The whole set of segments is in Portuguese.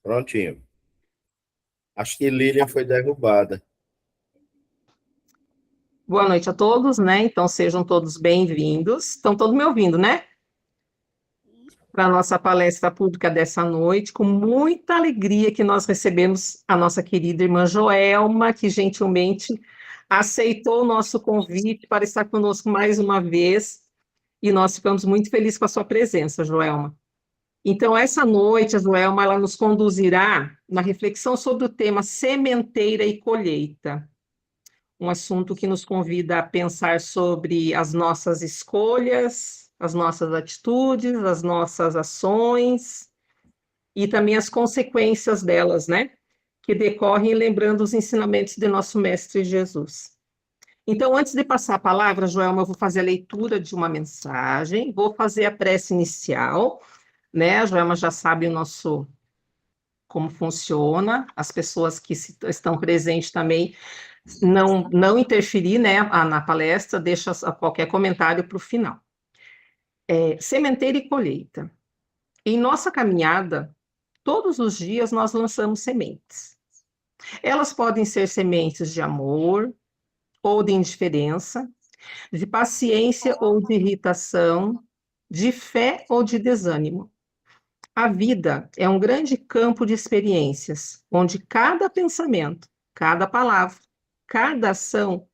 Prontinho. Acho que Lilian foi derrubada. Boa noite a todos, né? Então sejam todos bem-vindos. Estão todos me ouvindo, né? Para a nossa palestra pública dessa noite, com muita alegria que nós recebemos a nossa querida irmã Joelma, que gentilmente aceitou o nosso convite para estar conosco mais uma vez, e nós ficamos muito felizes com a sua presença, Joelma. Então, essa noite, a Joelma, ela nos conduzirá na reflexão sobre o tema sementeira e colheita. Um assunto que nos convida a pensar sobre as nossas escolhas, as nossas atitudes, as nossas ações e também as consequências delas, né? Que decorrem lembrando os ensinamentos de nosso Mestre Jesus. Então, antes de passar a palavra, Joelma, eu vou fazer a leitura de uma mensagem, vou fazer a prece inicial, né? A Joelma já sabe o nosso como funciona, as pessoas que estão presentes também não interferir, né, na palestra, deixa qualquer comentário para o final. Sementeira e colheita. Em nossa caminhada, todos os dias nós lançamos sementes. Elas podem ser sementes de amor ou de indiferença, de paciência ou de irritação, de fé ou de desânimo. A vida é um grande campo de experiências, onde cada pensamento, cada palavra, cada ação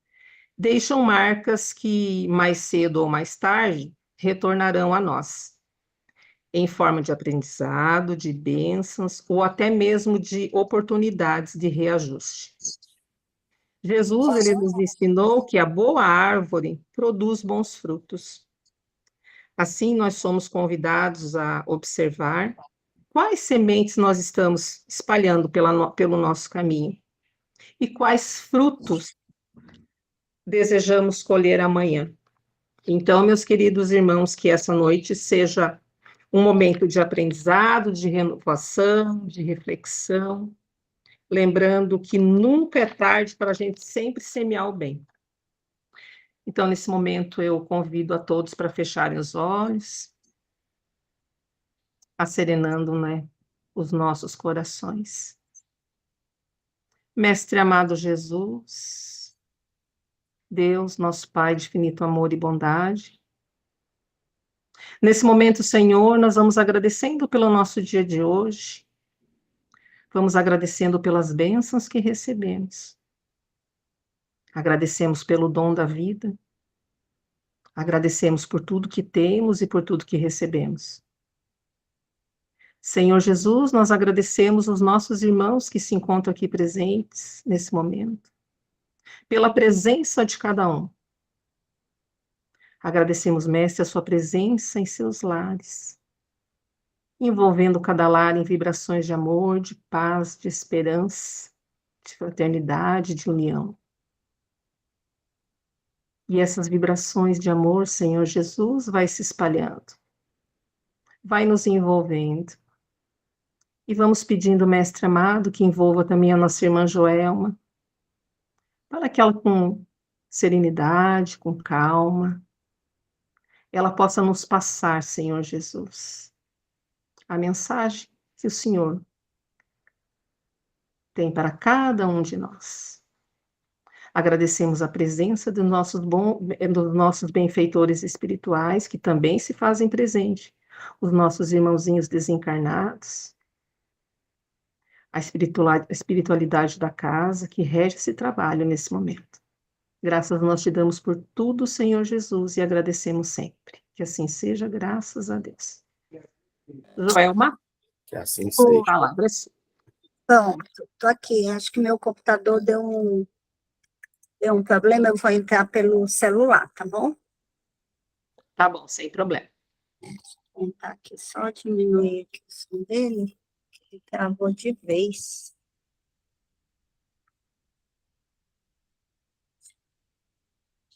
deixam marcas que, mais cedo ou mais tarde, retornarão a nós, em forma de aprendizado, de bênçãos ou até mesmo de oportunidades de reajuste. Jesus, ele nos ensinou que a boa árvore produz bons frutos. Assim, nós somos convidados a observar quais sementes nós estamos espalhando pelo nosso caminho e quais frutos desejamos colher amanhã. Então, meus queridos irmãos, que essa noite seja um momento de aprendizado, de renovação, de reflexão, lembrando que nunca é tarde para a gente sempre semear o bem. Então, nesse momento, eu convido a todos para fecharem os olhos, acerenando, né, os nossos corações. Mestre amado Jesus, Deus, nosso Pai de infinito amor e bondade, nesse momento, Senhor, nós vamos agradecendo pelo nosso dia de hoje, vamos agradecendo pelas bênçãos que recebemos, agradecemos pelo dom da vida, agradecemos por tudo que temos e por tudo que recebemos. Senhor Jesus, nós agradecemos os nossos irmãos que se encontram aqui presentes nesse momento, pela presença de cada um. Agradecemos, Mestre, a sua presença em seus lares, envolvendo cada lar em vibrações de amor, de paz, de esperança, de fraternidade, de união. E essas vibrações de amor, Senhor Jesus, vai se espalhando, vai nos envolvendo. E vamos pedindo, Mestre amado, que envolva também a nossa irmã Joelma, para que ela, com serenidade, com calma, ela possa nos passar, Senhor Jesus, a mensagem que o Senhor tem para cada um de nós. Agradecemos a presença dos nossos benfeitores espirituais, que também se fazem presente, os nossos irmãozinhos desencarnados, a espiritualidade da casa que rege esse trabalho nesse momento. Graças nós te damos por tudo, Senhor Jesus, e agradecemos sempre. Que assim seja, graças a Deus. Joelma, Que assim seja. palavras. Pronto, estou aqui. Acho que meu computador deu um problema, eu vou entrar pelo celular, tá bom? Tá bom, sem problema. Vou tentar aqui, só diminuir aqui o som dele, que ele travou de vez.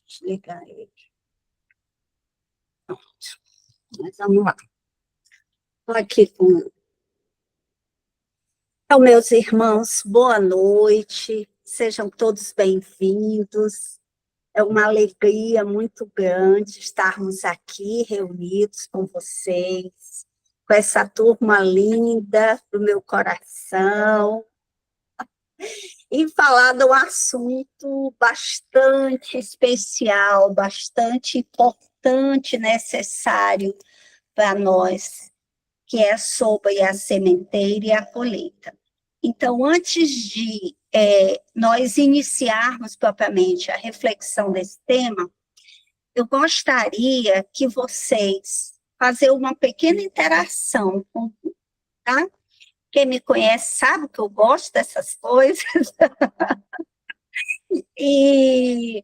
Desligar ele. Pronto, mas vamos lá. Estou aqui com... Então, meus irmãos, boa noite, sejam todos bem-vindos. É uma alegria muito grande estarmos aqui reunidos com vocês, com essa turma linda do meu coração e falar de um assunto bastante especial, bastante importante, necessário para nós, que é sobre a sementeira e a colheita. Então, antes de nós iniciarmos propriamente a reflexão desse tema, eu gostaria que vocês fazer uma pequena interação, tá? Quem me conhece sabe que eu gosto dessas coisas. E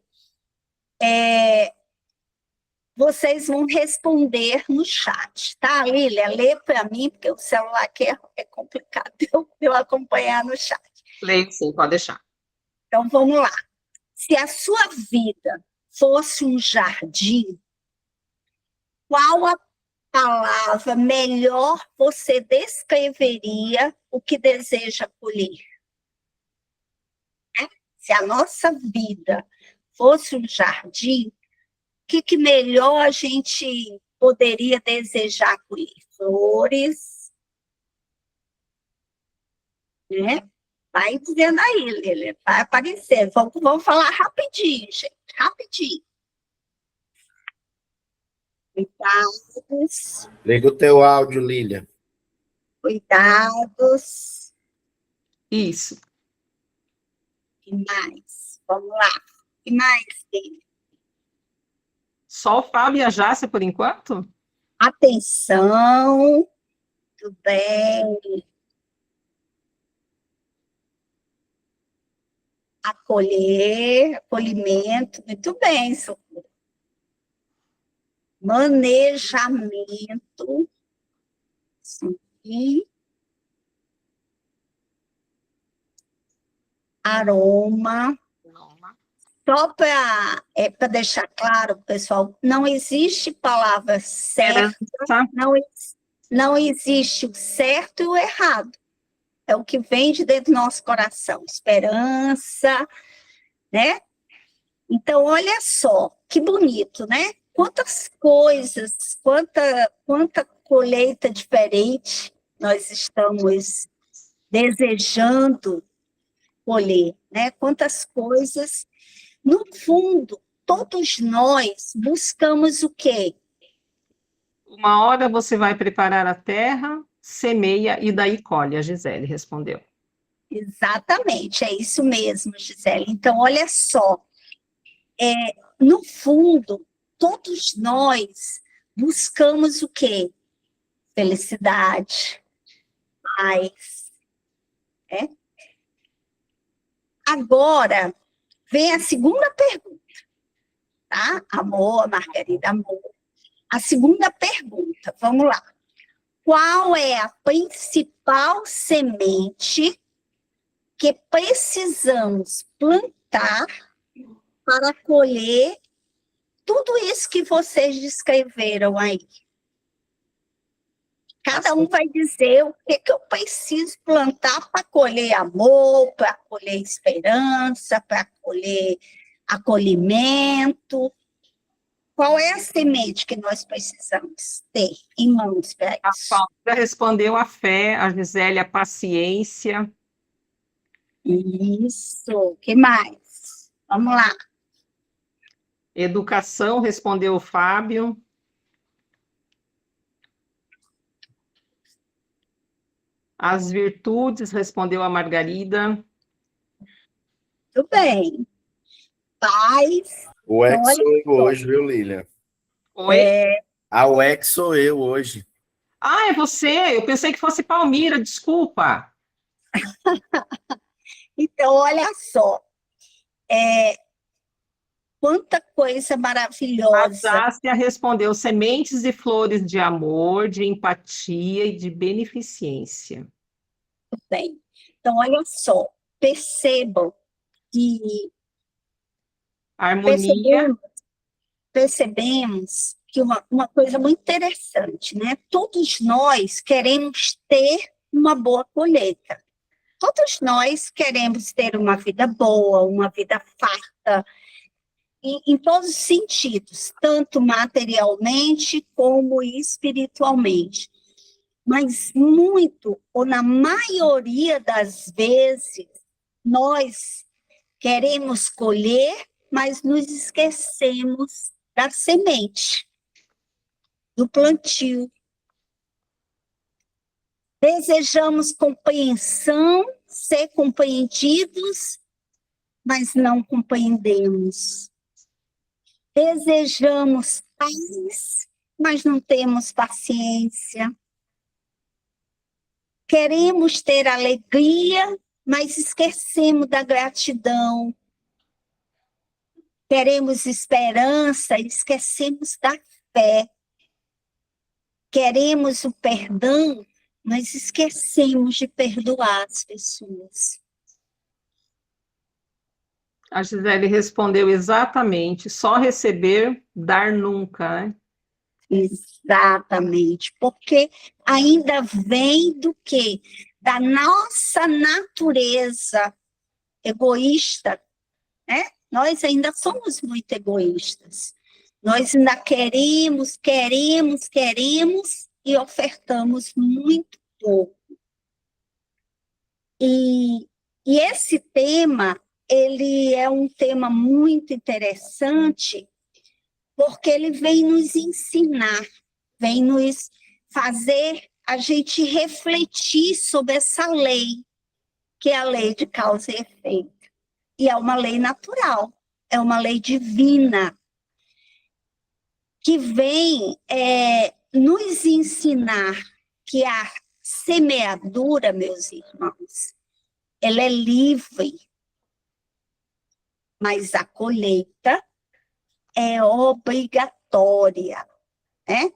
vocês vão responder no chat, tá, Lília? Lê para mim, porque o celular aqui é complicado eu acompanhar no chat. Leio sim, pode deixar. Então, vamos lá. Se a sua vida fosse um jardim, qual a palavra melhor você descreveria o que deseja colher? Se a nossa vida fosse um jardim, o que melhor a gente poderia desejar colher? Flores, né? Vai dizendo aí, Lili, vai aparecer. Vamos falar rapidinho, gente, rapidinho. Cuidados. Liga o teu áudio, Lília. Cuidados. Isso. E mais? Vamos lá. E mais, Lili? Só o Fábio e a Jácia, por enquanto? Atenção. Tudo bem. Acolhimento, muito bem, Socorro. Manejamento, sim. Aroma. Só para deixar claro, pessoal, não existe palavra certa, não existe o certo e o errado. É o que vem de dentro do nosso coração. Esperança, né? Então, olha só, que bonito, né? Quantas coisas, quanta colheita diferente nós estamos desejando colher, né? Quantas coisas. No fundo, todos nós buscamos o quê? Uma hora você vai preparar a terra, semeia e daí colhe, a Gisele respondeu. Exatamente, é isso mesmo, Gisele. Então, olha só, no fundo, todos nós buscamos o quê? Felicidade, paz, né? Agora, vem a segunda pergunta, tá? Amor, Margarida, amor. A segunda pergunta, vamos lá. Qual é a principal semente que precisamos plantar para colher tudo isso que vocês descreveram aí? Cada um vai dizer o que eu preciso plantar para colher amor, para colher esperança, para colher acolhimento. Qual é a semente que nós precisamos ter em mãos para isso? A Paula respondeu a fé, a Gisele a paciência. Isso. O que mais? Vamos lá. Educação, respondeu o Fábio. As virtudes, respondeu a Margarida. Tudo bem. Paz. O ex sou eu hoje, viu, Lília? Oi? O ex sou eu hoje. Ah, é você? Eu pensei que fosse Palmira, desculpa. Então, olha só. Quanta coisa maravilhosa. A Jácia respondeu sementes e flores de amor, de empatia e de beneficência. Bem, então, olha só. Percebam que Harmonia. percebemos que uma coisa muito interessante, né? Todos nós queremos ter uma boa colheita. Todos nós queremos ter uma vida boa, uma vida farta, em todos os sentidos, tanto materialmente como espiritualmente. Mas muito, ou na maioria das vezes, nós queremos colher, mas nos esquecemos da semente, do plantio. Desejamos compreensão, ser compreendidos, mas não compreendemos. Desejamos paz, mas não temos paciência. Queremos ter alegria, mas esquecemos da gratidão. Queremos esperança, esquecemos da fé. Queremos o perdão, mas esquecemos de perdoar as pessoas. A Gisele respondeu exatamente, só receber, dar nunca, né? Exatamente, porque ainda vem do quê? Da nossa natureza egoísta, né? Nós ainda somos muito egoístas. Nós ainda queremos e ofertamos muito pouco. E esse tema, ele é um tema muito interessante, porque ele vem nos ensinar, vem nos fazer a gente refletir sobre essa lei, que é a lei de causa e efeito. E é uma lei natural, é uma lei divina, que vem nos ensinar que a semeadura, meus irmãos, ela é livre, mas a colheita é obrigatória, né?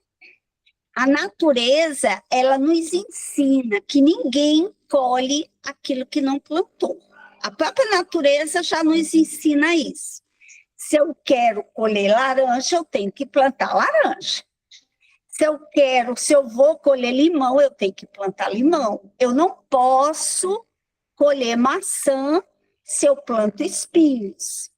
A natureza, ela nos ensina que ninguém colhe aquilo que não plantou. A própria natureza já nos ensina isso. Se eu quero colher laranja, eu tenho que plantar laranja. Se eu vou colher limão, eu tenho que plantar limão. Eu não posso colher maçã se eu planto espinhos.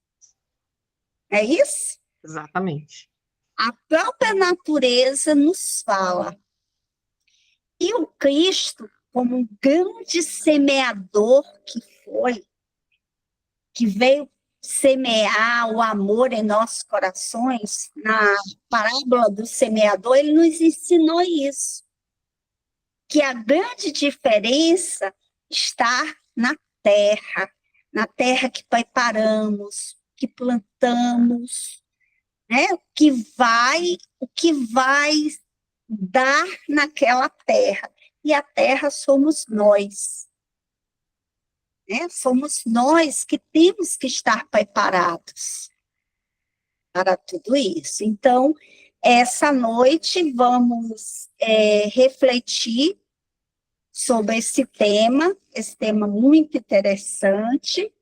É isso? Exatamente. A própria natureza nos fala. E o Cristo, como um grande semeador que foi, que veio semear o amor em nossos corações, na parábola do semeador, ele nos ensinou isso. Que a grande diferença está na terra que preparamos, que plantamos, né? O que vai dar naquela terra. E a terra somos nós. Né? Somos nós que temos que estar preparados para tudo isso. Então, essa noite vamos refletir sobre esse tema muito interessante,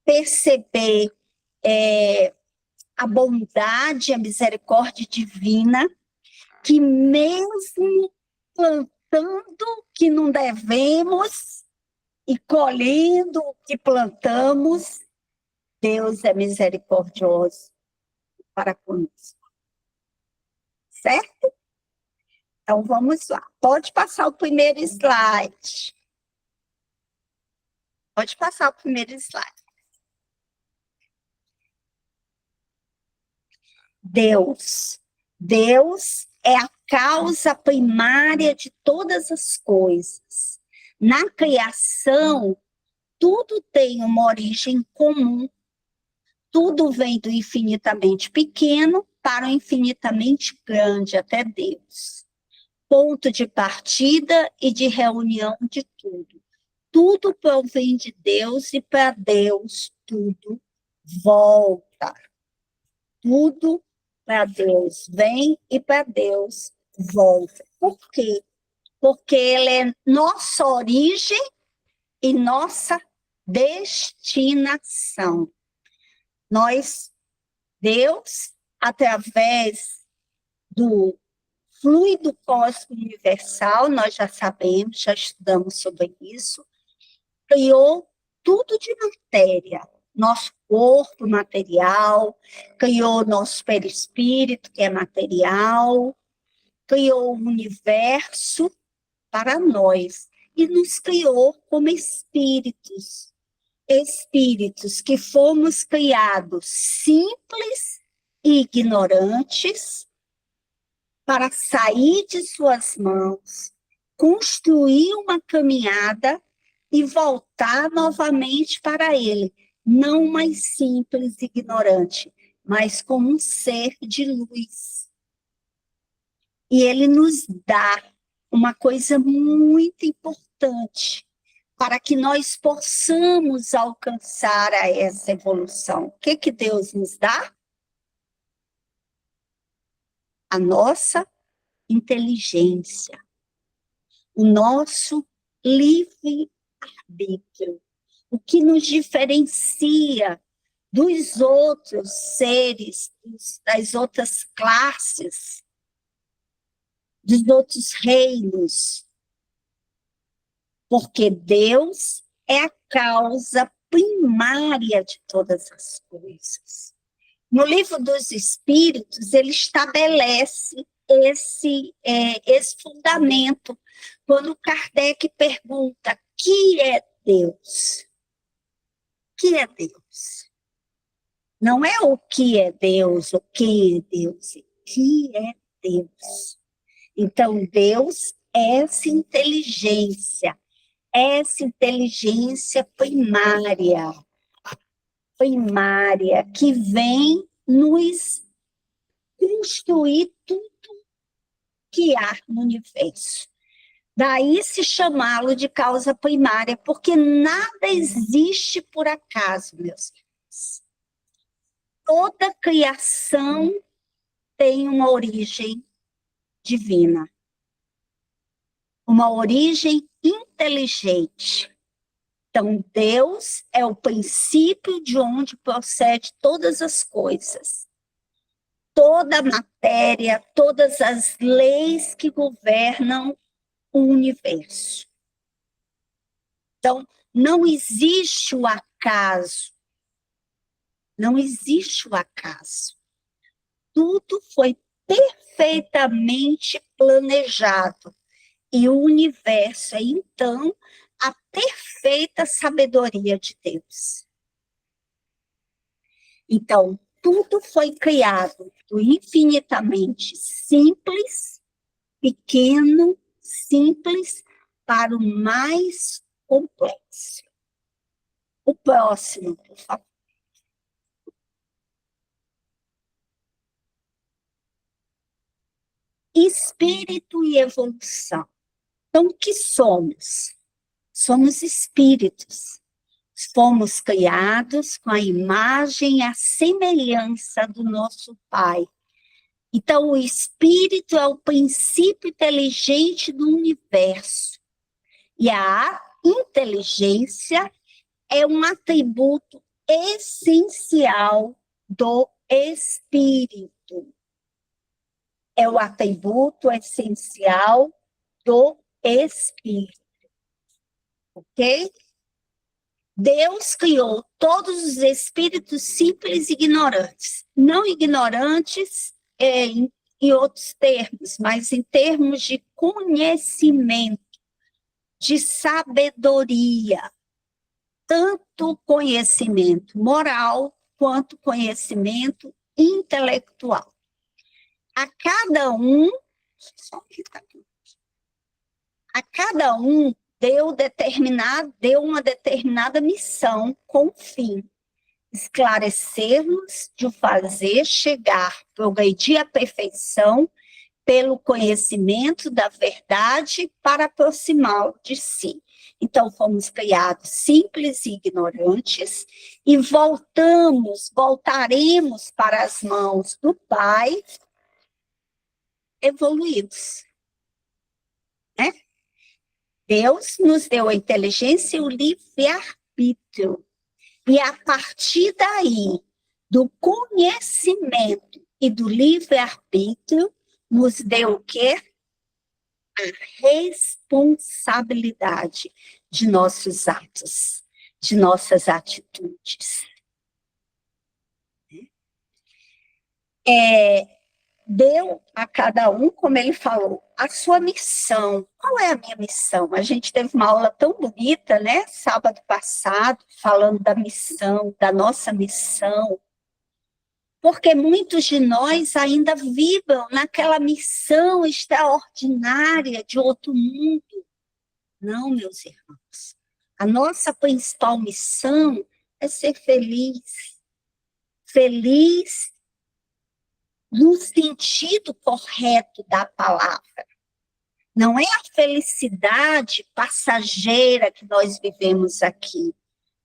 perceber a bondade, a misericórdia divina, que mesmo plantando o que não devemos e colhendo o que plantamos, Deus é misericordioso para conosco. Certo? Então, vamos lá. Pode passar o primeiro slide. Pode passar o primeiro slide. Deus. Deus é a causa primária de todas as coisas. Na criação, tudo tem uma origem comum. Tudo vem do infinitamente pequeno para o infinitamente grande, até Deus. Ponto de partida e de reunião de tudo. Tudo provém de Deus e para Deus tudo volta. Tudo para Deus vem e para Deus volta. Por quê? Porque ele é nossa origem e nossa destinação. Deus, através do fluido cósmico universal, nós já sabemos, já estudamos sobre isso, criou tudo de matéria, nosso corpo material, criou nosso perispírito, que é material, criou o universo, para nós e nos criou como espíritos. Espíritos que fomos criados simples e ignorantes para sair de suas mãos, construir uma caminhada e voltar novamente para ele, não mais simples e ignorante, mas como um ser de luz. E ele nos dá uma coisa muito importante para que nós possamos alcançar essa evolução. O que Deus nos dá? A nossa inteligência, o nosso livre-arbítrio, o que nos diferencia dos outros seres, das outras classes, dos outros reinos, porque Deus é a causa primária de todas as coisas. No Livro dos Espíritos, ele estabelece esse fundamento, quando Kardec pergunta: que é Deus? O que é Deus? Não é o que é Deus, o que é Deus, o que é Deus. Então, Deus é essa inteligência primária, que vem nos construir tudo que há no universo. Daí se chamá-lo de causa primária, porque nada existe por acaso, meus irmãos. Toda criação tem uma origem divina, uma origem inteligente. Então, Deus é o princípio de onde procede todas as coisas. Toda a matéria, todas as leis que governam o universo. Então, não existe o acaso. Não existe o acaso. Tudo foi perfeitamente planejado. E o universo é, então, a perfeita sabedoria de Deus. Então, tudo foi criado do infinitamente simples, pequeno, simples, para o mais complexo. O próximo, por favor. Espírito e evolução. Então, o que somos? Somos espíritos. Fomos criados com a imagem e a semelhança do nosso Pai. Então, o espírito é o princípio inteligente do universo. E a inteligência é um atributo essencial do espírito. É o atributo essencial do espírito. Ok? Deus criou todos os espíritos simples e ignorantes. Não ignorantes em outros termos, mas em termos de conhecimento, de sabedoria. Tanto conhecimento moral quanto conhecimento intelectual. A cada um deu uma determinada missão com o fim: esclarecer-nos, de o fazer chegar, progredir à perfeição pelo conhecimento da verdade para aproximá-lo de si. Então, fomos criados simples e ignorantes e voltaremos para as mãos do Pai evoluídos. Né? Deus nos deu a inteligência e o livre-arbítrio. E a partir daí, do conhecimento e do livre-arbítrio, nos deu o quê? A responsabilidade de nossos atos, de nossas atitudes. Deu a cada um, como ele falou, a sua missão. Qual é a minha missão? A gente teve uma aula tão bonita, né, sábado passado, falando da missão, da nossa missão, porque muitos de nós ainda vibram naquela missão extraordinária de outro mundo. Não, meus irmãos. A nossa principal missão é ser feliz. Feliz no sentido correto da palavra. Não é a felicidade passageira que nós vivemos aqui,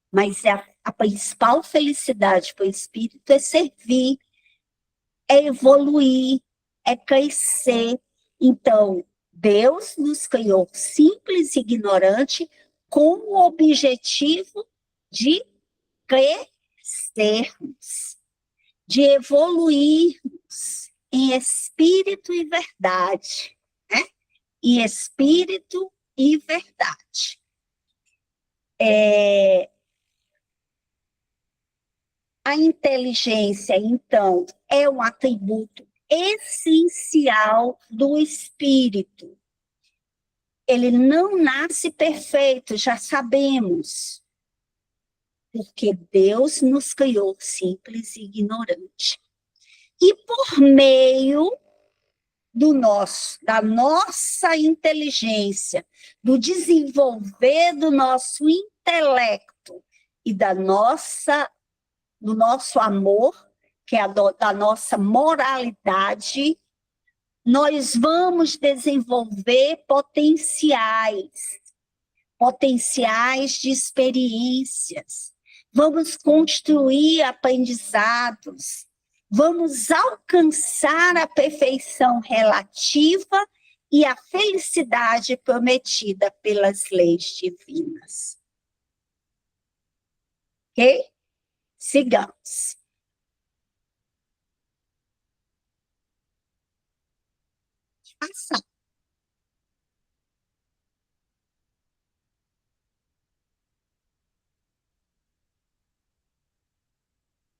mas a principal felicidade para o espírito é servir, é evoluir, é crescer. Então, Deus nos criou simples e ignorante com o objetivo de crescermos, de evoluirmos em espírito e verdade, né? Em espírito e verdade. A inteligência, então, é um atributo essencial do espírito. Ele não nasce perfeito, já sabemos, porque Deus nos criou simples e ignorante. E por meio da nossa inteligência, do desenvolver do nosso intelecto e do nosso amor, que é da nossa moralidade, nós vamos desenvolver potenciais de experiências, vamos construir aprendizados, vamos alcançar a perfeição relativa e a felicidade prometida pelas leis divinas. Ok? Sigamos. Passar.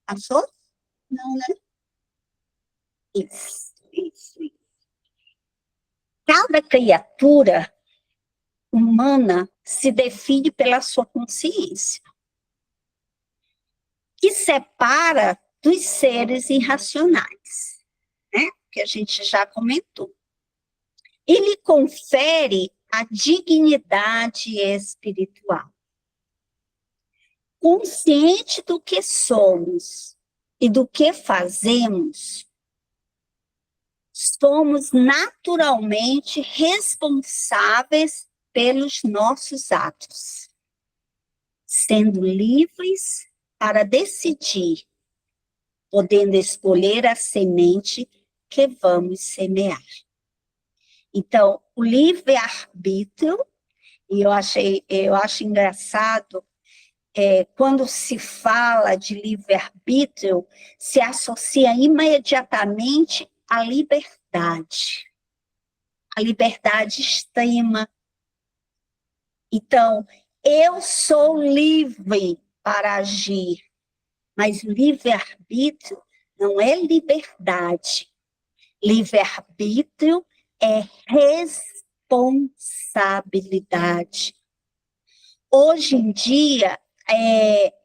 Passou? Não, né? Isso. Cada criatura humana se define pela sua consciência, que separa dos seres irracionais, né? Que a gente já comentou. E lhe confere a dignidade espiritual. Consciente do que somos e do que fazemos, somos naturalmente responsáveis pelos nossos atos, sendo livres para decidir, podendo escolher a semente que vamos semear. Então, o livre-arbítrio, e eu acho engraçado, quando se fala de livre-arbítrio, se associa imediatamente à liberdade. A liberdade extrema. Então, eu sou livre para agir, mas livre-arbítrio não é liberdade. Livre-arbítrio é responsabilidade. Hoje em dia,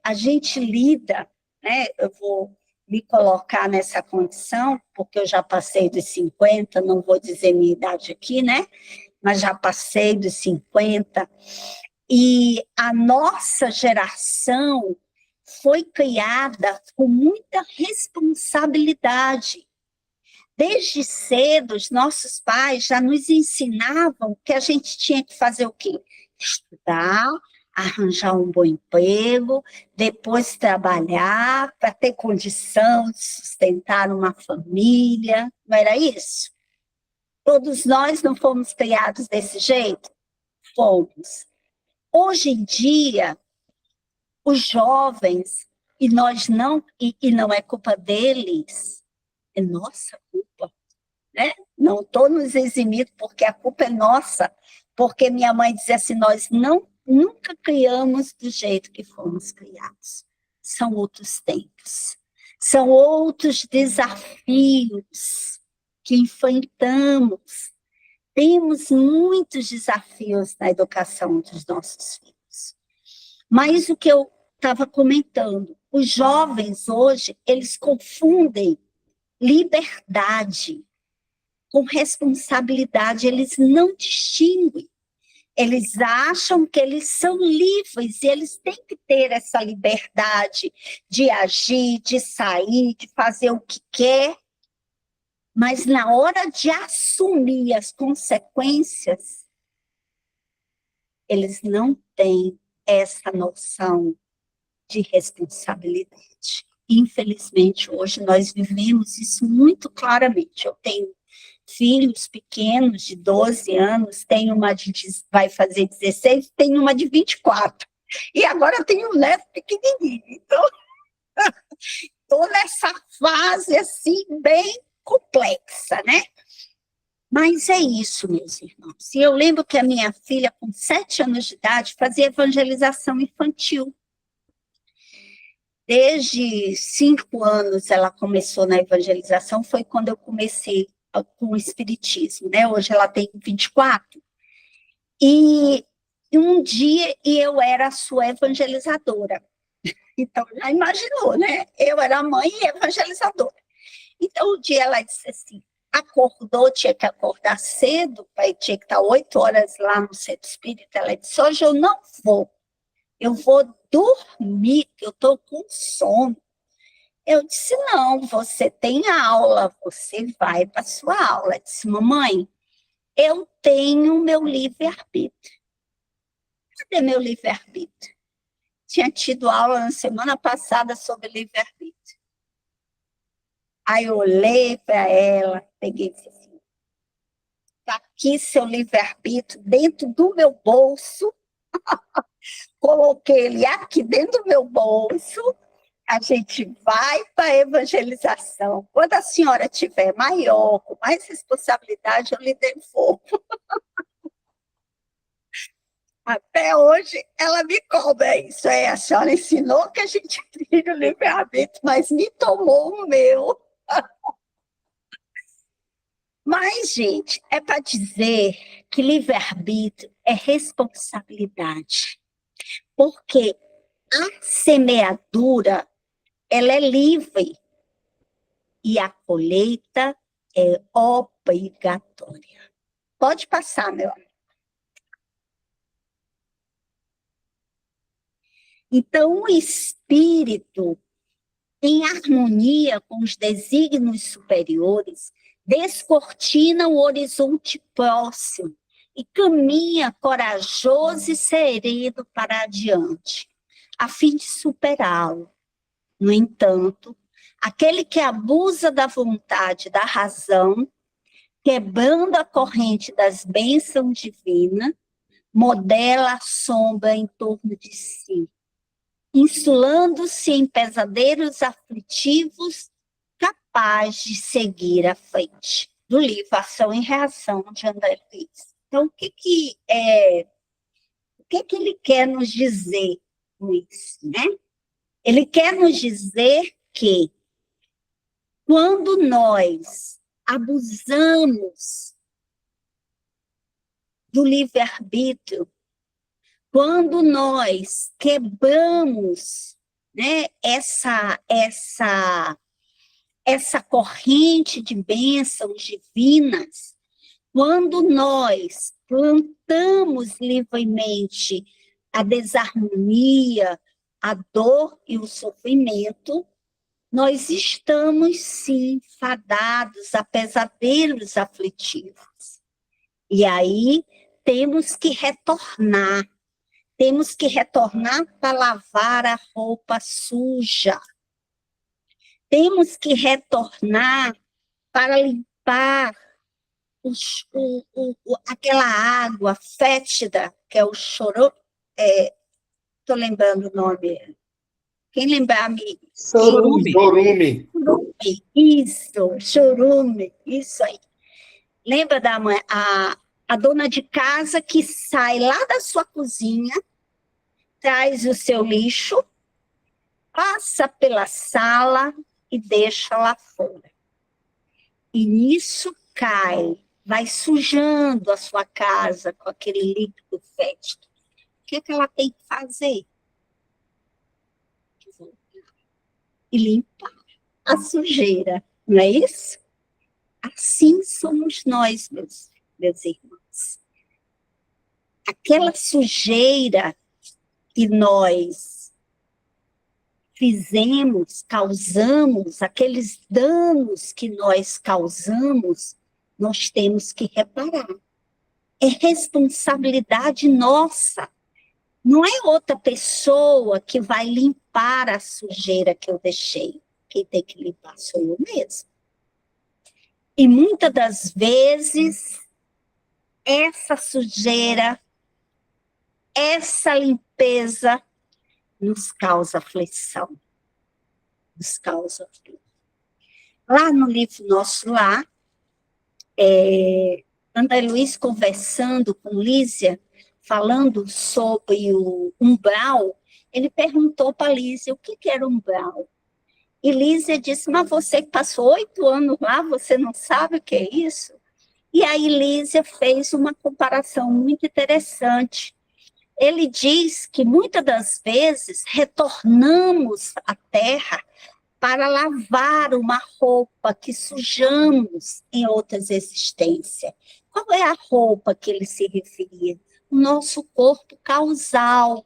a gente lida, né? Eu vou me colocar nessa condição, porque eu já passei dos 50, não vou dizer minha idade aqui, né? Mas já passei dos 50, e a nossa geração foi criada com muita responsabilidade. Desde cedo, os nossos pais já nos ensinavam que a gente tinha que fazer o quê? Estudar, arranjar um bom emprego, depois trabalhar para ter condição de sustentar uma família. Não era isso? Todos nós não fomos criados desse jeito? Fomos. Hoje em dia, os jovens, e nós não, e não é culpa deles, é nossa culpa, né? Não estou nos eximindo porque a culpa é nossa, porque minha mãe dizia assim, nós nunca criamos do jeito que fomos criados. São outros tempos, são outros desafios que enfrentamos. temos muitos desafios na educação dos nossos filhos. Mas o que eu estava comentando, os jovens hoje, eles confundem liberdade com responsabilidade, eles não distinguem. Eles acham que eles são livres e eles têm que ter essa liberdade de agir, de sair, de fazer o que quer. Mas na hora de assumir as consequências, eles não têm essa noção de responsabilidade. Infelizmente, hoje nós vivemos isso muito claramente. Eu tenho filhos pequenos de 12 anos, tenho uma vai fazer 16, tenho uma de 24. E agora tenho um neto pequenininho. Então, estou nessa fase assim, bem complexa, né? Mas é isso, meus irmãos. E eu lembro que a minha filha, com 7 anos de idade, fazia evangelização infantil. Desde 5 anos ela começou na evangelização, foi quando eu comecei com o espiritismo, né? Hoje ela tem 24. E um dia eu era a sua evangelizadora. Então, já imaginou, né? Eu era a mãe e evangelizadora. Então, um dia ela disse assim, acordou, tinha que acordar cedo, tinha que estar 8 horas lá no centro espírita. Ela disse, hoje eu não vou, eu vou dormir, eu estou com sono. Eu disse, não, você tem aula, você vai para a sua aula. Eu disse, mamãe, eu tenho meu livre-arbítrio. Cadê meu livre-arbítrio? Tinha tido aula na semana passada sobre livre-arbítrio. Aí eu olhei para ela, peguei e disse assim, está aqui seu livre-arbítrio dentro do meu bolso, coloquei ele aqui dentro do meu bolso, a gente vai para a evangelização. Quando a senhora tiver maior, com mais responsabilidade, eu lhe devolvo. Até hoje, ela me cobra isso. A senhora ensinou que a gente tem o livre-arbítrio, mas me tomou o meu. Mas, gente, é para dizer que livre-arbítrio é responsabilidade. Porque a semeadura, ela é livre e a colheita é obrigatória. Pode passar, meu amigo. Então, o espírito, em harmonia com os desígnios superiores, descortina o horizonte próximo e caminha corajoso e sereno para adiante, a fim de superá-lo. No entanto, aquele que abusa da vontade, da razão, quebrando a corrente das bênçãos divinas, modela a sombra em torno de si, insulando-se em pesadelos aflitivos, capaz de seguir à frente. Do livro Ação e Reação, de André Luiz. Então, o que ele quer nos dizer com isso, né? Ele quer nos dizer que quando nós abusamos do livre-arbítrio, quando nós quebramos, né, essa corrente de bênçãos divinas, quando nós plantamos livremente a desarmonia, a dor e o sofrimento, nós estamos, sim, fadados a pesadelos aflitivos. E aí temos que retornar para lavar a roupa suja. Temos que retornar para limpar aquela água fétida, que é o choro. Estou lembrando o nome. Quem lembrar, amigo? Chorume. Chorume. Isso, chorume, isso aí. Lembra da mãe, a dona de casa que sai lá da sua cozinha, traz o seu lixo, passa pela sala e deixa lá fora. E nisso cai vai sujando a sua casa com aquele líquido fétido, o que é que ela tem que fazer? E limpar a sujeira, não é isso? Assim somos nós, meus irmãos. Aquela sujeira que nós fizemos, causamos, aqueles danos que nós causamos, nós temos que reparar. É responsabilidade nossa. Não é outra pessoa que vai limpar a sujeira que eu deixei. Quem tem que limpar sou eu mesma. E muitas das vezes, essa sujeira, essa limpeza, nos causa aflição. Nos causa aflição. Lá no livro Nosso Lar, André Luiz conversando com Lísia, falando sobre o umbral, ele perguntou para Lísia o que era umbral. E Lísia disse, mas você que passou 8 anos lá, você não sabe o que é isso? E aí Lísia fez uma comparação muito interessante. Ele diz que muitas das vezes retornamos à terra para lavar uma roupa que sujamos em outras existências. Qual é a roupa que ele se referia? O nosso corpo causal.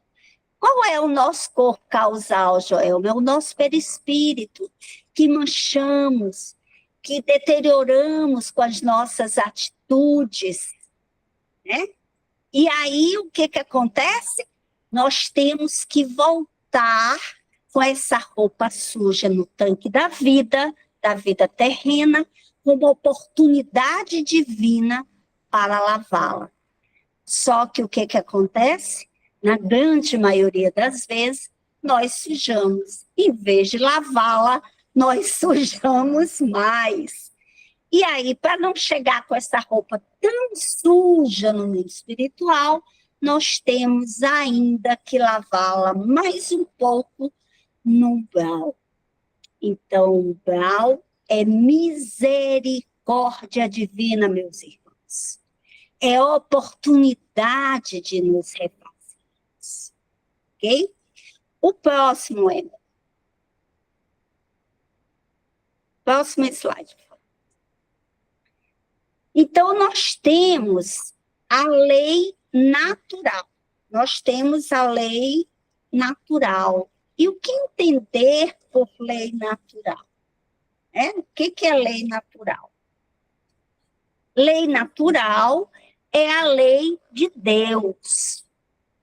Qual é o nosso corpo causal, Joelma? É o nosso perispírito, que manchamos, que deterioramos com as nossas atitudes, né? E aí, o que acontece? Nós temos que voltar com essa roupa suja no tanque da vida terrena, como oportunidade divina para lavá-la. Só que o que acontece? Na grande maioria das vezes, nós sujamos. Em vez de lavá-la, nós sujamos mais. E aí, para não chegar com essa roupa tão suja no mundo espiritual, nós temos ainda que lavá-la mais um pouco no umbral. Então, o umbral é misericórdia divina, meus irmãos. É oportunidade de nos refazermos. Ok? O próximo é... Próximo slide, por favor. Então, nós temos a lei natural. Nós temos a lei natural. E o que entender por lei natural? O que é lei natural? Lei natural é a lei de Deus.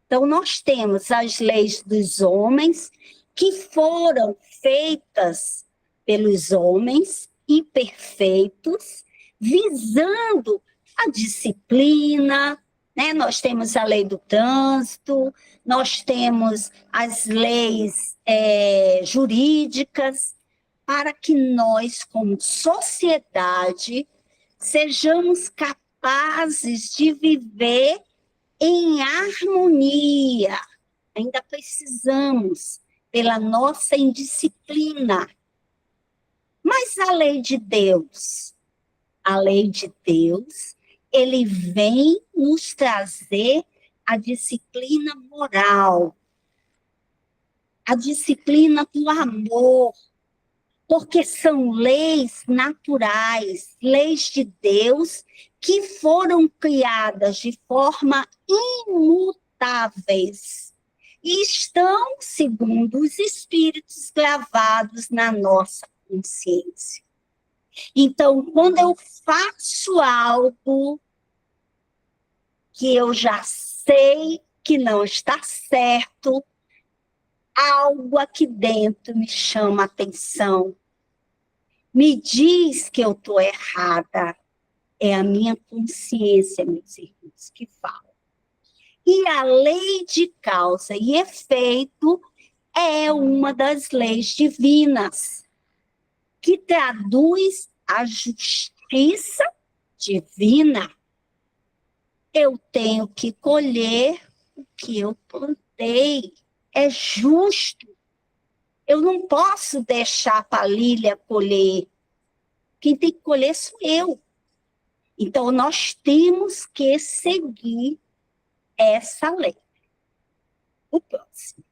Então, nós temos as leis dos homens que foram feitas pelos homens imperfeitos, visando a disciplina, né? Nós temos a lei do trânsito, nós temos as leis jurídicas, para que nós, como sociedade, sejamos capazes de viver em harmonia. Ainda precisamos, pela nossa indisciplina. Mas a lei de Deus, ele vem nos trazer a disciplina moral, a disciplina do amor, porque são leis naturais, leis de Deus, que foram criadas de forma imutáveis e estão, segundo os espíritos, gravados na nossa consciência. Então, quando eu faço algo que eu já sei que não está certo, algo aqui dentro me chama a atenção, me diz que eu estou errada. É a minha consciência, meus irmãos, que fala. E a lei de causa e efeito é uma das leis divinas, que traduz a justiça divina. Eu tenho que colher o que eu plantei. É justo. Eu não posso deixar para a Lília colher. Quem tem que colher sou eu. Então, nós temos que seguir essa lei. O próximo.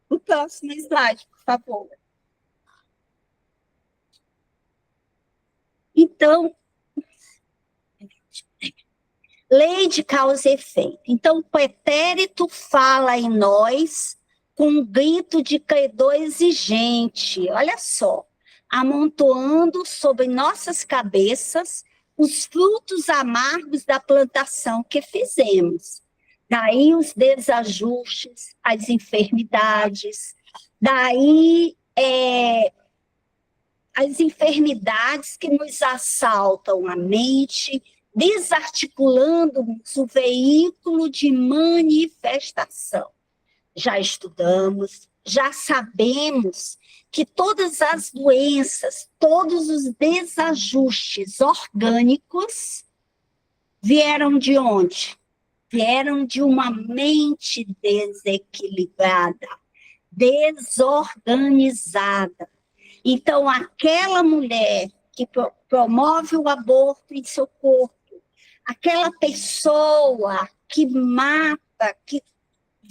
O próximo slide, por favor. Então, lei de causa e efeito. Então, o pretérito fala em nós com um grito de credor exigente. Olha só, amontoando sobre nossas cabeças os frutos amargos da plantação que fizemos. Daí os desajustes, as enfermidades, daí as enfermidades que nos assaltam a mente, desarticulando o veículo de manifestação. Já estudamos, já sabemos que todas as doenças, todos os desajustes orgânicos vieram de onde? Vieram de uma mente desequilibrada, desorganizada. Então, aquela mulher que promove o aborto em seu corpo, aquela pessoa que mata, que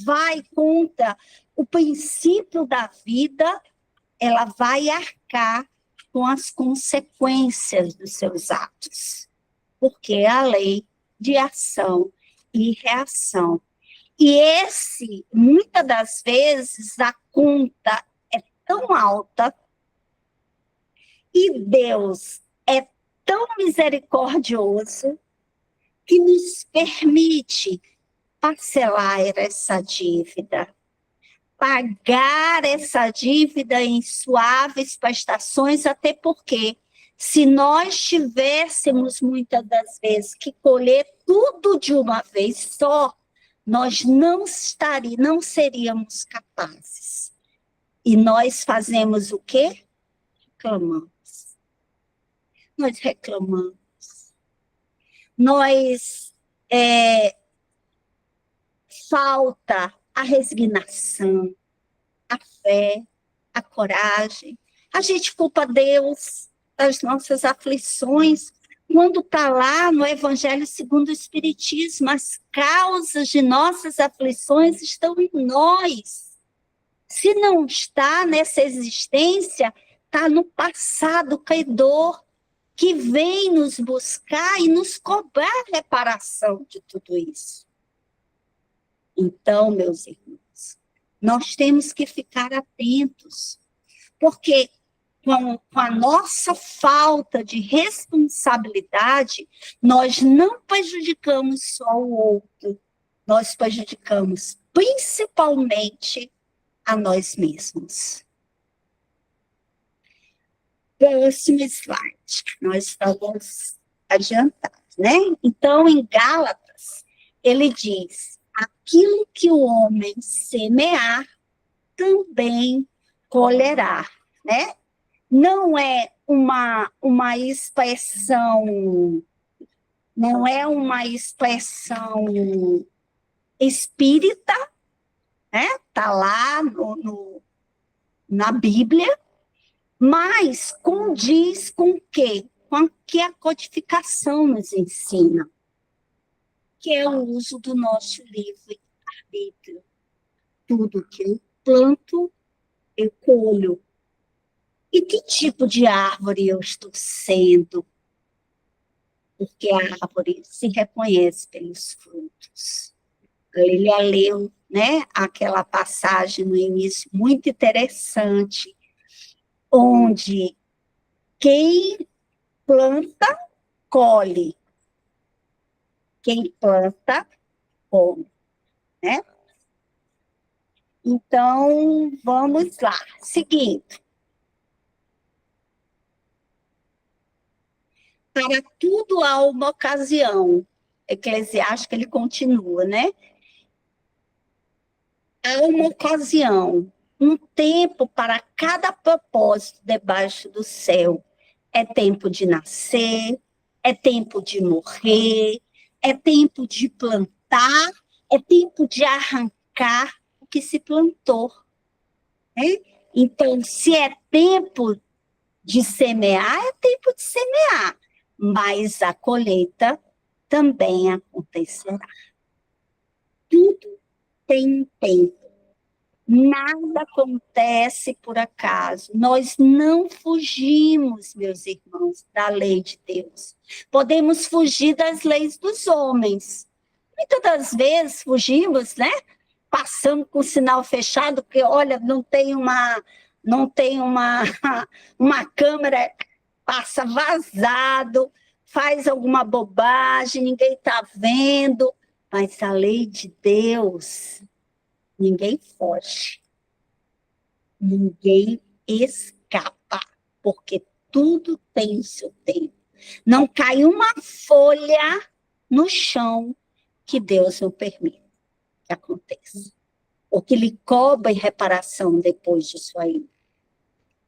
vai contra o princípio da vida, ela vai arcar com as consequências dos seus atos, porque é a lei de ação e reação. E muitas das vezes, a conta é tão alta e Deus é tão misericordioso que nos permite parcelar essa dívida, pagar essa dívida em suaves prestações, até porque se nós tivéssemos muitas das vezes que colher tudo de uma vez só, nós não seríamos capazes. E nós fazemos o quê? Reclamamos. Nós reclamamos. Falta a resignação, a fé, a coragem. A gente culpa Deus das nossas aflições, quando está lá no Evangelho segundo o Espiritismo, as causas de nossas aflições estão em nós. Se não está nessa existência, está no passado credor, que vem nos buscar e nos cobrar reparação de tudo isso. Então, meus irmãos, nós temos que ficar atentos, porque com a nossa falta de responsabilidade, nós não prejudicamos só o outro, nós prejudicamos principalmente a nós mesmos. Próximo slide, nós estamos adiantados, né? Então, em Gálatas, ele diz: aquilo que o homem semear, também colherá, né? Não é uma expressão, não é uma expressão espírita, né? Está lá na Bíblia, mas condiz com o quê? Com o que a codificação nos ensina, que é o uso do nosso livre-arbítrio. Tudo que eu planto, eu colho. E que tipo de árvore eu estou sendo? Porque a árvore se reconhece pelos frutos. A Lília leu, né, aquela passagem no início muito interessante, onde quem planta, colhe. Quem planta, come, né? Então, vamos lá. Seguindo. Para tudo há uma ocasião. Eclesiástico, ele continua, né? Há uma ocasião, um tempo para cada propósito debaixo do céu. É tempo de nascer, é tempo de morrer, é tempo de plantar, é tempo de arrancar o que se plantou. né? Então, se é tempo de semear, é tempo de semear, mas a colheita também acontecerá. Tudo tem um tempo. Nada acontece por acaso. Nós não fugimos, meus irmãos, da lei de Deus. Podemos fugir das leis dos homens. Muitas das vezes fugimos, né? Passando com o sinal fechado, porque, olha, não tem uma câmera, passa vazado, faz alguma bobagem, ninguém está vendo. Mas a lei de Deus, ninguém foge, ninguém escapa, porque tudo tem o seu tempo. Não cai uma folha no chão que Deus não permite que aconteça, ou que lhe cobre reparação depois disso aí.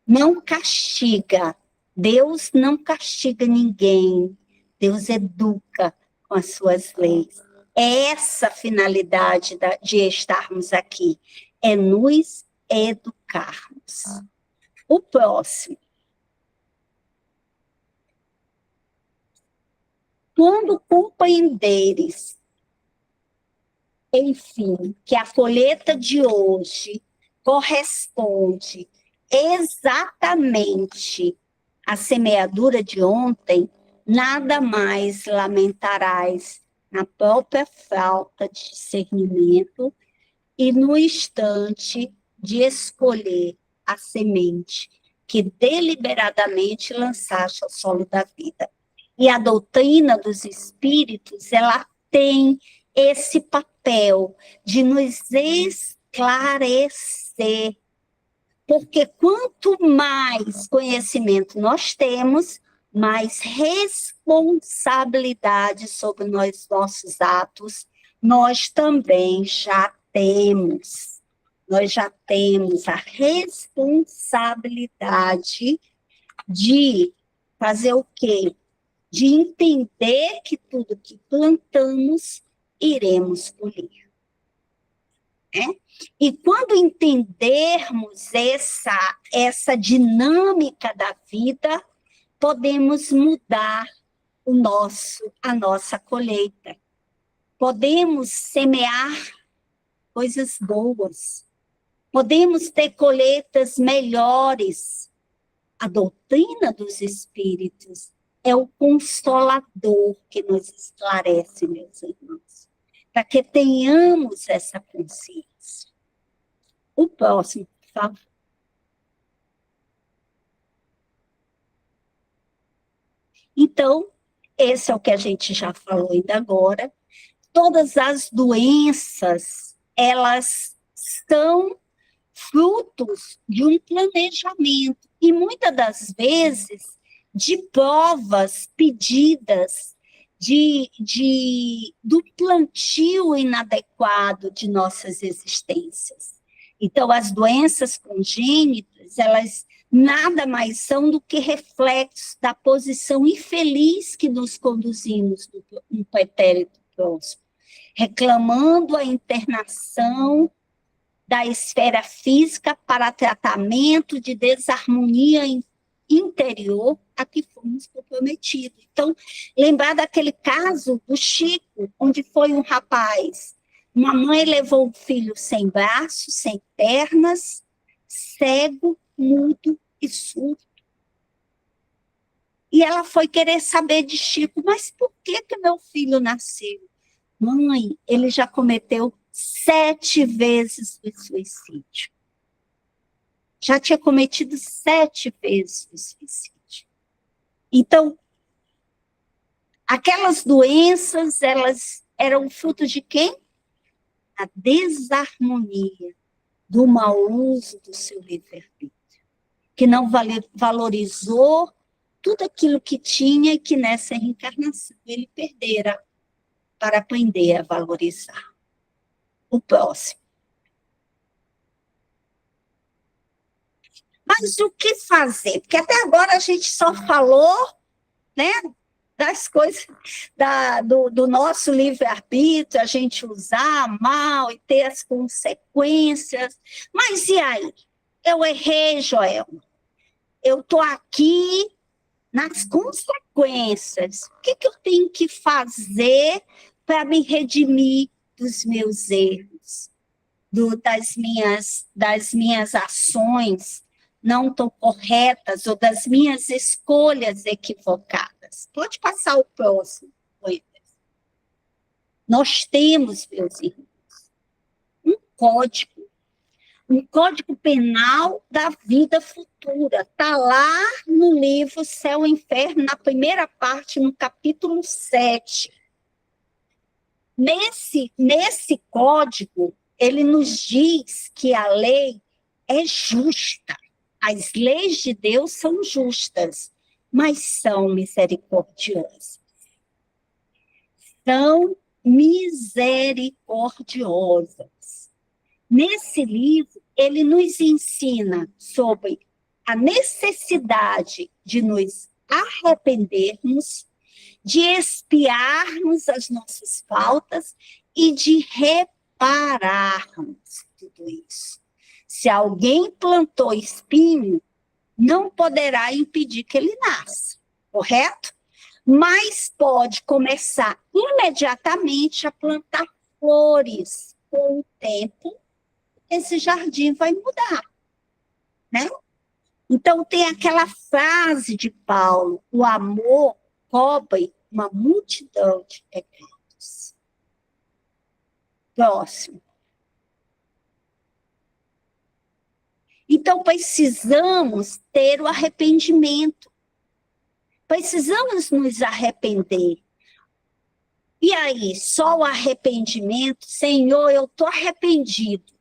Não castiga, Deus não castiga ninguém, Deus educa com as suas leis. É essa a finalidade de estarmos aqui, é nos educarmos. O próximo. Quando compreenderes, enfim, que a colheita de hoje corresponde exatamente à semeadura de ontem, nada mais lamentarás na própria falta de discernimento e no instante de escolher a semente que deliberadamente lançaste ao solo da vida. E a doutrina dos espíritos, ela tem esse papel de nos esclarecer, porque quanto mais conhecimento nós temos, mais responsabilidade sobre nossos atos, nós também já temos. Nós já temos a responsabilidade de fazer o quê? De entender que tudo que plantamos, iremos colher. E quando entendermos essa dinâmica da vida, podemos mudar a nossa colheita. Podemos semear coisas boas. Podemos ter colheitas melhores. A doutrina dos espíritos é o consolador que nos esclarece, meus irmãos, para que tenhamos essa consciência. O próximo, por favor. Então, esse é o que a gente já falou ainda agora. Todas as doenças, elas são frutos de um planejamento. E muitas das vezes, de provas pedidas, do plantio inadequado de nossas existências. Então, as doenças congênitas, elas nada mais são do que reflexos da posição infeliz que nos conduzimos no pretérito próximo, reclamando a internação da esfera física para tratamento de desarmonia interior a que fomos comprometidos. Então, lembrar daquele caso do Chico, onde foi um rapaz, uma mãe levou um filho sem braços, sem pernas, cego, mudo e surdo. E ela foi querer saber de Chico, mas por que meu filho nasceu? Mãe, ele já cometeu 7 vezes o suicídio. Já tinha cometido 7 vezes o suicídio. Então, aquelas doenças, elas eram fruto de quê? A desarmonia, do mau uso do seu livre-arbítrio, que não valorizou tudo aquilo que tinha e que nessa reencarnação ele perdera para aprender a valorizar. O próximo. Mas o que fazer? Porque até agora a gente só falou, né, das coisas do nosso livre-arbítrio, a gente usar mal e ter as consequências. Mas e aí? Eu errei, Joel. Eu estou aqui nas consequências. O que eu tenho que fazer para me redimir dos meus erros, das minhas ações não tão corretas ou das minhas escolhas equivocadas? Pode passar o próximo. Nós temos, meus irmãos, um código penal da vida futura. Está lá no livro Céu e Inferno, na primeira parte, no capítulo 7. Nesse código, ele nos diz que a lei é justa. As leis de Deus são justas, mas são misericordiosas. São misericordiosas. Nesse livro, ele nos ensina sobre a necessidade de nos arrependermos, de expiarmos as nossas faltas e de repararmos tudo isso. Se alguém plantou espinho, não poderá impedir que ele nasça, correto? Mas pode começar imediatamente a plantar flores. Com o tempo, esse jardim vai mudar, né? Então, tem aquela frase de Paulo: o amor cobre uma multidão de pecados. Próximo. Então, precisamos ter o arrependimento. Precisamos nos arrepender. E aí, só o arrependimento? Senhor, eu estou arrependido.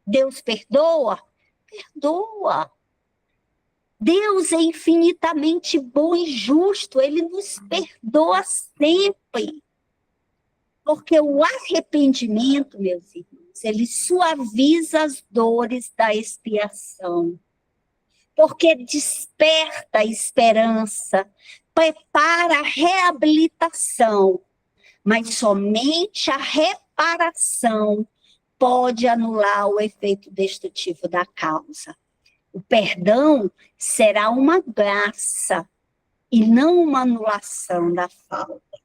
Deus perdoa? Perdoa. Deus é infinitamente bom e justo. Ele nos perdoa sempre. Porque o arrependimento, meus irmãos, ele suaviza as dores da expiação. Porque desperta a esperança, prepara a reabilitação, mas somente a reparação pode anular o efeito destrutivo da causa. O perdão será uma graça e não uma anulação da falta.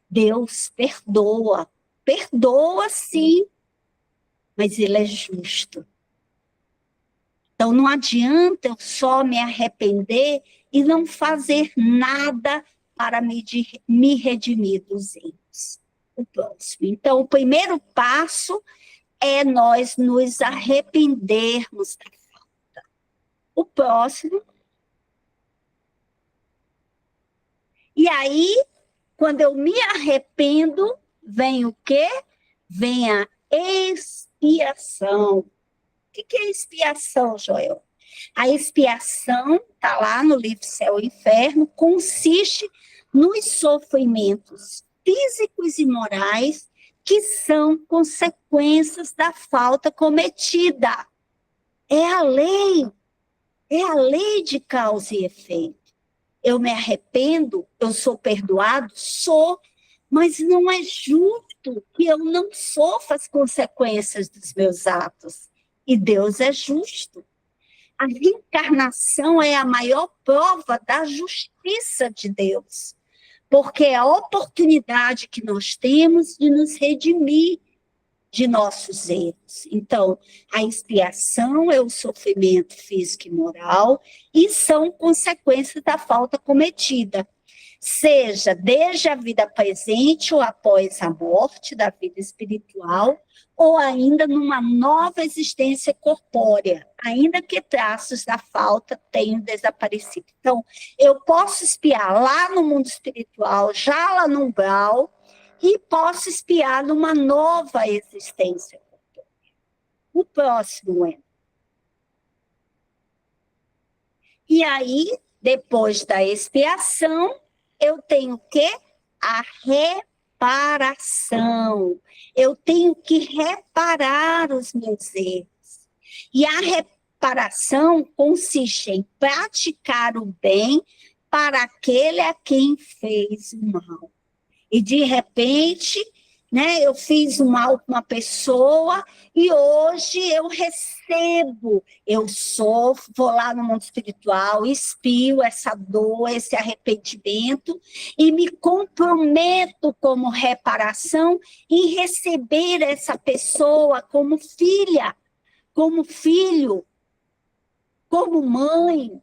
Deus perdoa, perdoa sim, mas ele é justo. Então, não adianta eu só me arrepender e não fazer nada para me redimir dos erros. O próximo. Então, o primeiro passo é nós nos arrependermos da falta. O próximo. E aí, quando eu me arrependo, vem o quê? Vem a expiação. O que é expiação, Joel? A expiação, está lá no livro Céu e Inferno, consiste nos sofrimentos físicos e morais que são consequências da falta cometida. É a lei de causa e efeito. Eu me arrependo, eu sou perdoado? Sou, mas não é justo que eu não sofra as consequências dos meus atos. E Deus é justo. A reencarnação é a maior prova da justiça de Deus, porque é a oportunidade que nós temos de nos redimir de nossos erros. Então, a expiação é o sofrimento físico e moral e são consequências da falta cometida, seja desde a vida presente ou após a morte da vida espiritual, ou ainda numa nova existência corpórea, ainda que traços da falta tenham desaparecido. Então, eu posso espiar lá no mundo espiritual, já lá no umbral, e posso espiar numa nova existência corpórea. O próximo é. E aí, depois da expiação, eu tenho o quê? A reparação. Eu tenho que reparar os meus erros. E a reparação consiste em praticar o bem para aquele a quem fez o mal. E, de repente, né? Eu fiz um mal com uma pessoa e hoje eu recebo, eu sofro, vou lá no mundo espiritual, expio essa dor, esse arrependimento e me comprometo como reparação em receber essa pessoa como filha, como filho, como mãe.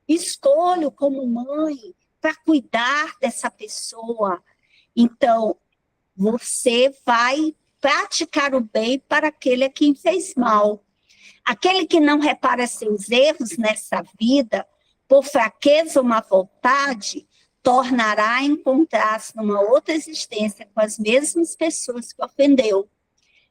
Escolho como mãe para cuidar dessa pessoa. Então, você vai praticar o bem para aquele a quem fez mal. Aquele que não repara seus erros nessa vida, por fraqueza ou má vontade, tornará a encontrar-se numa outra existência com as mesmas pessoas que ofendeu,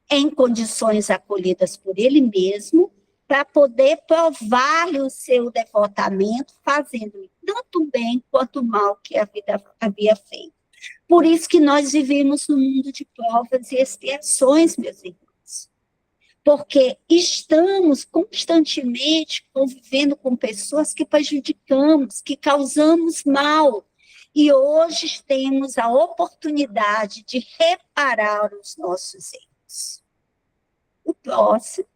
em condições acolhidas por ele mesmo, para poder provar-lhe o seu devotamento, fazendo tanto bem quanto mal que a vida havia feito. Por isso que nós vivemos num mundo de provas e expiações, meus irmãos. Porque estamos constantemente convivendo com pessoas que prejudicamos, que causamos mal. E hoje temos a oportunidade de reparar os nossos erros. O próximo.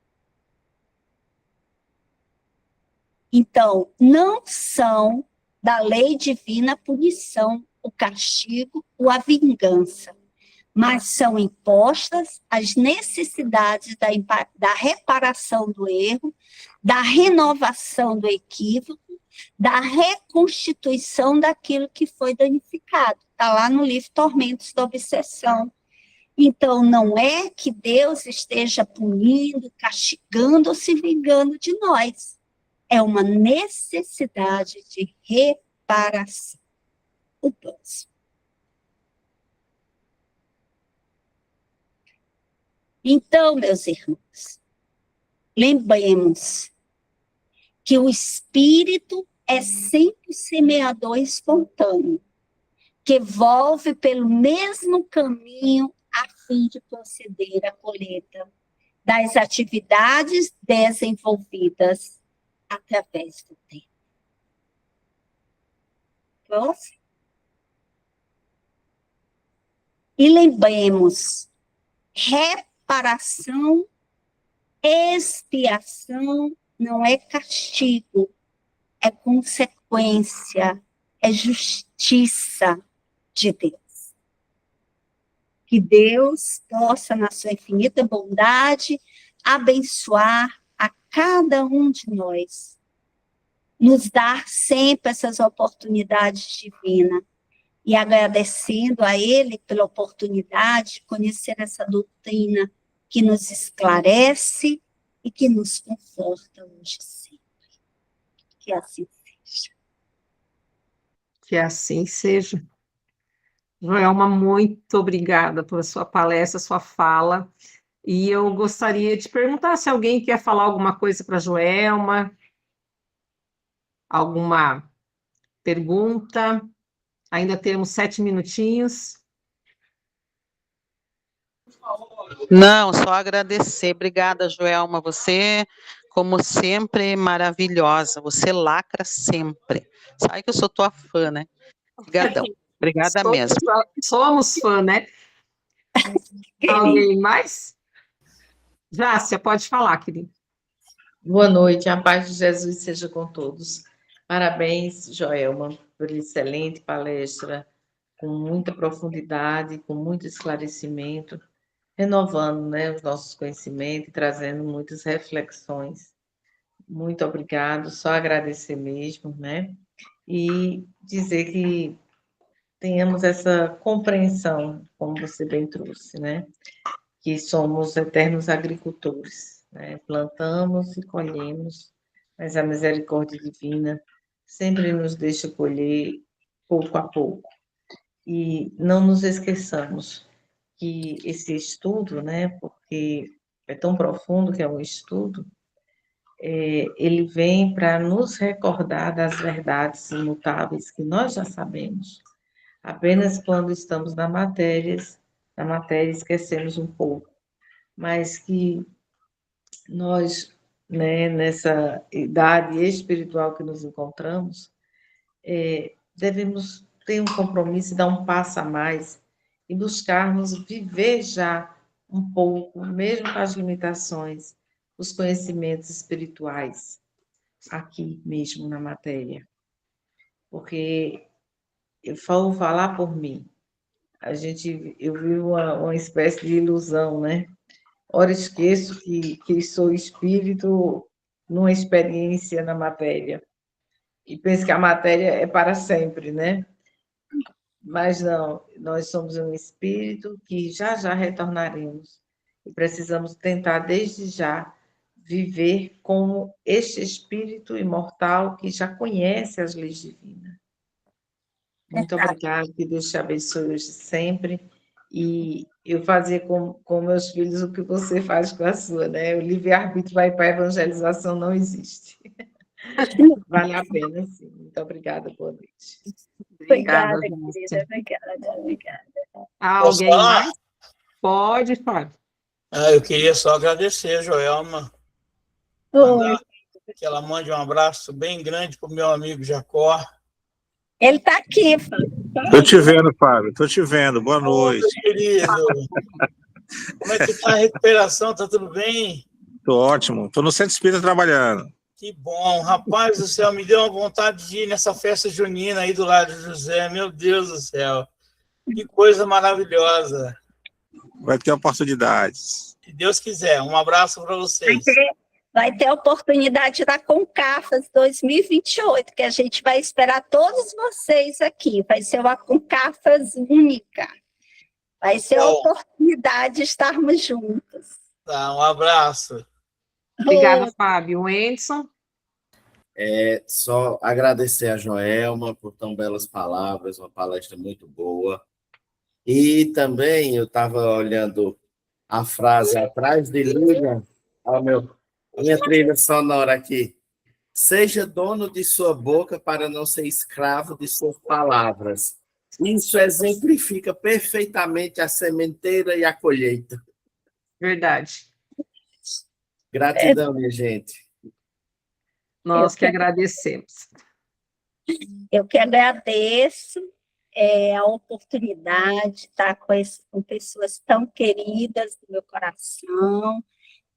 Então, não são da lei divina a punição, o castigo ou a vingança, mas são impostas as necessidades da reparação do erro, da renovação do equívoco, da reconstituição daquilo que foi danificado. Está lá no livro Tormentos da Obsessão. Então, não é que Deus esteja punindo, castigando ou se vingando de nós. É uma necessidade de reparação. O próximo. Então, meus irmãos, lembremos que o espírito é sempre semeador espontâneo, que volve pelo mesmo caminho a fim de proceder à colheita das atividades desenvolvidas através do tempo. Próximo. E lembremos, reparação, expiação não é castigo, é consequência, é justiça de Deus. Que Deus possa, na sua infinita bondade, abençoar a cada um de nós, nos dar sempre essas oportunidades divinas, e agradecendo a Ele pela oportunidade de conhecer essa doutrina que nos esclarece e que nos conforta hoje sempre. Que assim seja. Que assim seja. Joelma, muito obrigada pela sua palestra, sua fala. E eu gostaria de perguntar se alguém quer falar alguma coisa para a Joelma, alguma pergunta. Ainda temos 7 minutinhos. Não, só agradecer. Obrigada, Joelma. Você, como sempre, maravilhosa. Você lacra sempre. Sabe que eu sou tua fã, né? Obrigadão. Obrigada mesmo. Somos fã, né? Alguém mais? Jácia, pode falar, querida. Boa noite, a paz de Jesus seja com todos. Parabéns, Joelma, por excelente palestra, com muita profundidade, com muito esclarecimento, renovando, né, os nossos conhecimentos e trazendo muitas reflexões. Muito obrigado, só agradecer mesmo, né? E dizer que tenhamos essa compreensão, como você bem trouxe, né? Que somos eternos agricultores, né? Plantamos e colhemos, mas a misericórdia divina sempre nos deixa colher pouco a pouco. E não nos esqueçamos que esse estudo, né, porque é tão profundo que é um estudo, ele vem para nos recordar das verdades imutáveis que nós já sabemos. Apenas quando estamos na matéria esquecemos um pouco, mas que nós, né, nessa idade espiritual que nos encontramos, devemos ter um compromisso e dar um passo a mais e buscarmos viver já um pouco, mesmo com as limitações, os conhecimentos espirituais aqui mesmo na matéria. Porque eu vou falar por mim. Eu vivo uma espécie de ilusão, né? Ora, esqueço que sou espírito numa experiência na matéria. E penso que a matéria é para sempre, né? Mas não, nós somos um espírito que já já retornaremos. E precisamos tentar, desde já, viver como este espírito imortal que já conhece as leis divinas. Muito obrigada, que Deus te abençoe hoje sempre. E eu fazer com meus filhos o que você faz com a sua, né? O livre-arbítrio vai para a evangelização não existe. Vale a pena, sim. Muito obrigada, boa noite. Obrigada, Jéssica. querida, obrigada. Posso Alguém falar? mais? Pode, Fábio. Eu queria só agradecer a Joelma, Oi. que ela mande um abraço bem grande para o meu amigo Jacó. Ele está aqui, Fábio. Tô te vendo, Fábio. Tô te vendo. Boa Ô, noite. meu querido, como é que está a recuperação? Tá tudo bem? Tô ótimo. Tô no Centro Espírita trabalhando. Que bom, rapaz do céu, me deu uma vontade de ir nessa festa junina aí do lado de José, meu Deus do céu, que coisa maravilhosa. Vai ter oportunidades. Se Deus quiser, um abraço para vocês. Vai ter a oportunidade da Concafas 2028, que a gente vai esperar todos vocês aqui. Vai ser uma Concafas única. Vai ser a oportunidade de estarmos juntos. Tá, um abraço. Obrigada, Fábio. O Edson. Só agradecer a Joelma por tão belas palavras, uma palestra muito boa. E também eu estava olhando a frase atrás de Lilian, a minha trilha sonora aqui. Seja dono de sua boca para não ser escravo de suas palavras. Isso exemplifica perfeitamente a sementeira e a colheita. Verdade. Gratidão, minha gente. Nós que agradecemos. Eu que agradeço a oportunidade de estar com pessoas tão queridas do meu coração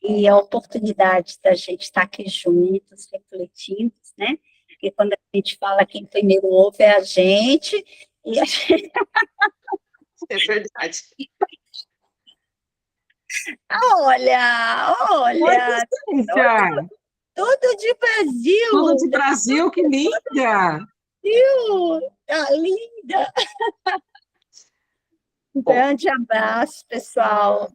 e a oportunidade da gente estar aqui juntos, refletindo, né? Porque quando a gente fala quem primeiro ouve é a gente, e a gente... É verdade. Olha, tudo de Brasil. Tudo de Brasil, que linda! Linda! Um grande abraço, pessoal.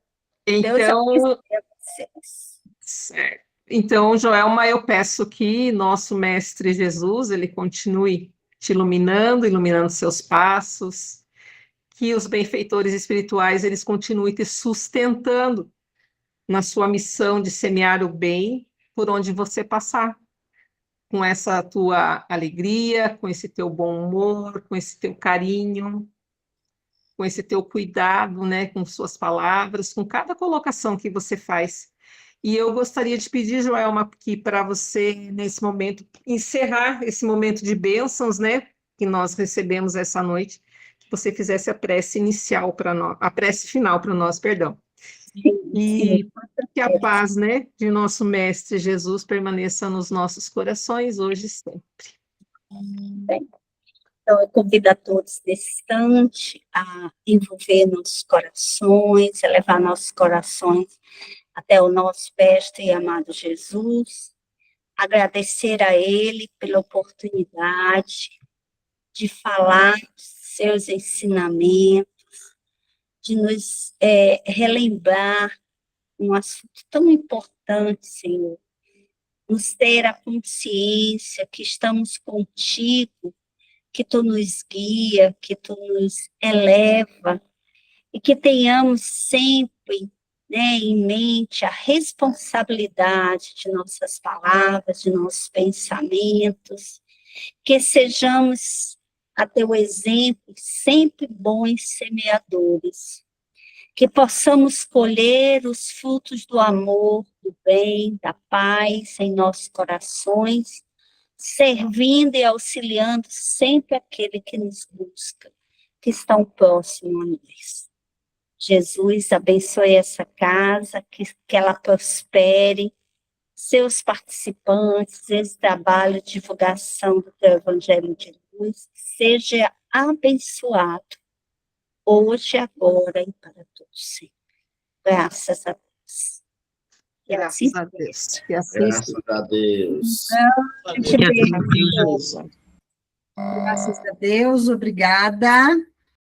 Então, Joelma, eu peço que nosso Mestre Jesus, ele continue te iluminando seus passos, que os benfeitores espirituais, eles continuem te sustentando na sua missão de semear o bem por onde você passar, com essa tua alegria, com esse teu bom humor, com esse teu carinho, com esse teu cuidado, né, com suas palavras, com cada colocação que você faz. E eu gostaria de pedir, Joelma, aqui para você, nesse momento, encerrar esse momento de bênçãos, né, que nós recebemos essa noite, que você fizesse a prece inicial para nós, a prece final para nós, perdão. E que a paz, né, de nosso Mestre Jesus permaneça nos nossos corações, hoje e sempre. Então, eu convido a todos nesse instante a envolver nossos corações, a levar nossos corações até o nosso mestre e amado Jesus, agradecer a Ele pela oportunidade de falar seus ensinamentos, de nos relembrar um assunto tão importante, Senhor, nos ter a consciência que estamos contigo, que Tu nos guia, que Tu nos eleva, e que tenhamos sempre, né, em mente a responsabilidade de nossas palavras, de nossos pensamentos, que sejamos, a Teu exemplo, sempre bons semeadores, que possamos colher os frutos do amor, do bem, da paz em nossos corações, servindo e auxiliando sempre aquele que nos busca. que estão próximos a nós. Jesus abençoe essa casa, que ela prospere, seus participantes, esse trabalho de divulgação do teu Evangelho de Luz, seja abençoado, hoje, agora e para todos sempre. Graças a Deus. E assim Graças a Deus. Que assim Graças seja. a Deus. a gente Que assim beijo. seja. Seja. Graças a Deus, obrigada.